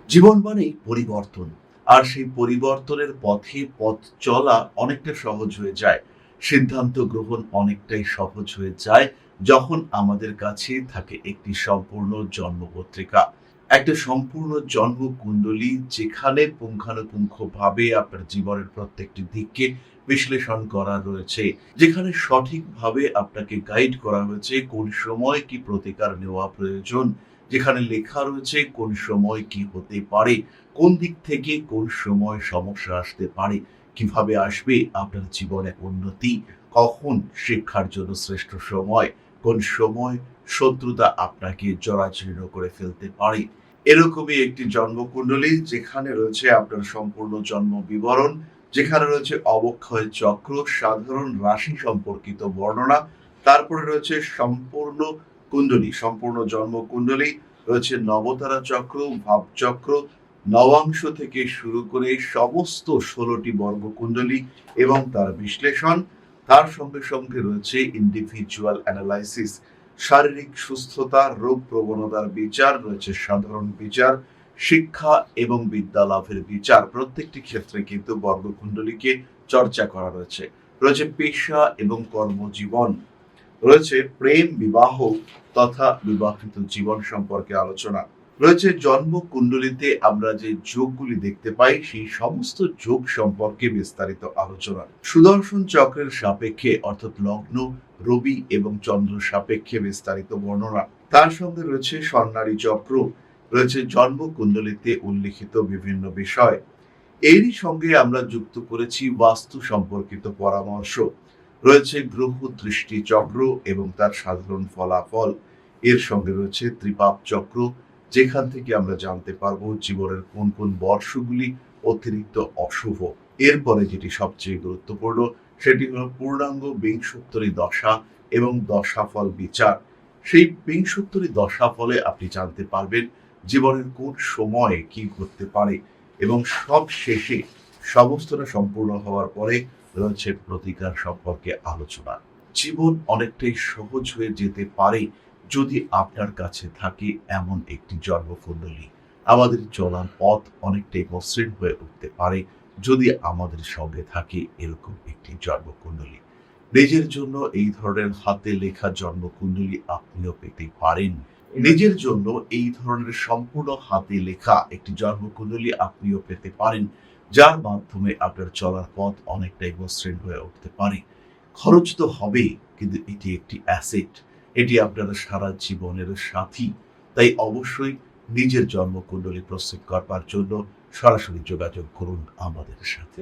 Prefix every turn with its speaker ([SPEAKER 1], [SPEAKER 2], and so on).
[SPEAKER 1] জীবন মানেই পরিবর্তন। আর সেই পরিবর্তনের পথে পথ চলা অনেকটা সহজ হয়ে যায়। সিদ্ধান্ত গ্রহণ অনেকটাই সহজ হয়ে যায় যখন আমাদের কাছে থাকে একটি সম্পূর্ণ জন্মপত্রিকা। একটা সম্পূর্ণ জন্মকুণ্ডলী যেখানে পুঙ্খানুপুঙ্খভাবে আপনার জীবনের প্রত্যেকটি দিককে বিশ্লেষণ করা রয়েছে। যেখানে সঠিকভাবে আপনাকে গাইড করা হয়েছে কোন সময় কি প্রতিকার নেওয়া প্রয়োজন। যেখানে লেখা রয়েছে কোন সময় কি হতে পারে, কোন দিক থেকে কোন সময় সমস্যা আসতে পারে, কিভাবে আসবে আপনার জীবনে উন্নতি, কখন শিক্ষার জন্য শ্রেষ্ঠ সময়, কোন সময় শত্রুতা আপনাকে জরাজীর্ণ করে ফেলতে পারে। এরকমই একটি জন্মকুণ্ডলী যেখানে রয়েছে আপনার সম্পূর্ণ জন্ম বিবরণ, যেখানে রয়েছে অবক্ষয় চক্র, সাধারণ রাশি সম্পর্কিত বর্ণনা, তারপরে রয়েছে সম্পূর্ণ কুণ্ডলী, সম্পূর্ণ জন্মকুণ্ডলী, রয়েছে নবতারা চক্র, ভাবচক্র, নবাংশ থেকে শুরু করে সমস্ত ১৬টি বর্গকুণ্ডলী এবং তার বিশ্লেষণ। তার সঙ্গে সঙ্গে রয়েছে ইন্ডিভিজুয়াল অ্যানালাইসিস, শারীরিক সুস্থতা, রোগ প্রবণতার বিচার, রয়েছে সাধারণ বিচার, শিক্ষা এবং বিদ্যা লাভের বিচার। প্রত্যেকটি ক্ষেত্রে কিন্তু বর্গকুণ্ডলীকে চর্চা করা রয়েছে। রয়েছে পেশা এবং কর্মজীবন, রয়েছে প্রেম, বিবাহ তথা বিবাহিত জীবন সম্পর্কে আলোচনা, রয়েছে জন্ম কুণ্ডলিতে আমরা যে যোগগুলি দেখতে পাই সেই সমস্ত যোগ সম্পর্কে বিস্তারিত আলোচনা, সুদর্শন চক্রের সাপেক্ষে অর্থাৎ লগ্ন, রবি এবং চন্দ্র সাপেক্ষে বিস্তারিত বর্ণনা। তার সঙ্গে রয়েছে স্বর্ণালী চক্র, রয়েছে জন্ম কুণ্ডলিতে উল্লিখিত বিভিন্ন বিষয়। এরই সঙ্গে আমরা যুক্ত করেছি বাস্তু সম্পর্কিত পরামর্শ, রয়েছে গ্রহ দৃষ্টি চক্র এবং তার সাধারণ ফলাফল। এর সঙ্গে রয়েছে ত্রিপাপ চক্র, যেখান থেকে আমরা জানতে পারবো জীবনের কোন কোন বর্ষগুলি অতিরিক্ত অশুভ। এরপরে যেটি সবচেয়ে গুরুত্বপূর্ণ সেটি হলো পূর্ণাঙ্গ বিংশোত্তরী দশা এবং দশাফল বিচার। সেই বিংশোত্তরী দশাফলে আপনি জানতে পারবেন জীবনের কোন সময়ে কি ঘটতে পারে এবং সব শেষে সমস্তটা সম্পূর্ণ হওয়ার পরে রয়েছে প্রতিকার সম্পর্কে আলোচনা। জীবন অনেকটাই সহজ হয়ে যেতে পারে যদি আপনার কাছে থাকে এমন একটি জন্মকুণ্ডলী। আমাদের চলার পথ অনেকটাই মসৃণ হয়ে উঠতে পারে যদি আমাদের সঙ্গে থাকে এরকম একটি জন্মকুণ্ডলী। নিজের জন্য এই ধরনের হাতে লেখা জন্মকুণ্ডলী আপনিও পেতে পারেন। নিজের জন্য এই ধরনের সম্পূর্ণ হাতে লেখা একটি জন্মকুণ্ডলী আপনিও পেতে পারেন, যার মাধ্যমে আপনার চলার পথ অনেকটাই মসৃণ হয়ে উঠতে পারে। খরচ তো হবেই, কিন্তু এটি একটি অ্যাসেট, এটি আপনার সারা জীবনের সাথী। তাই অবশ্যই নিজের জন্মকুণ্ডলী প্রস্তুত করবার জন্য সরাসরি যোগাযোগ করুন আমাদের সাথে।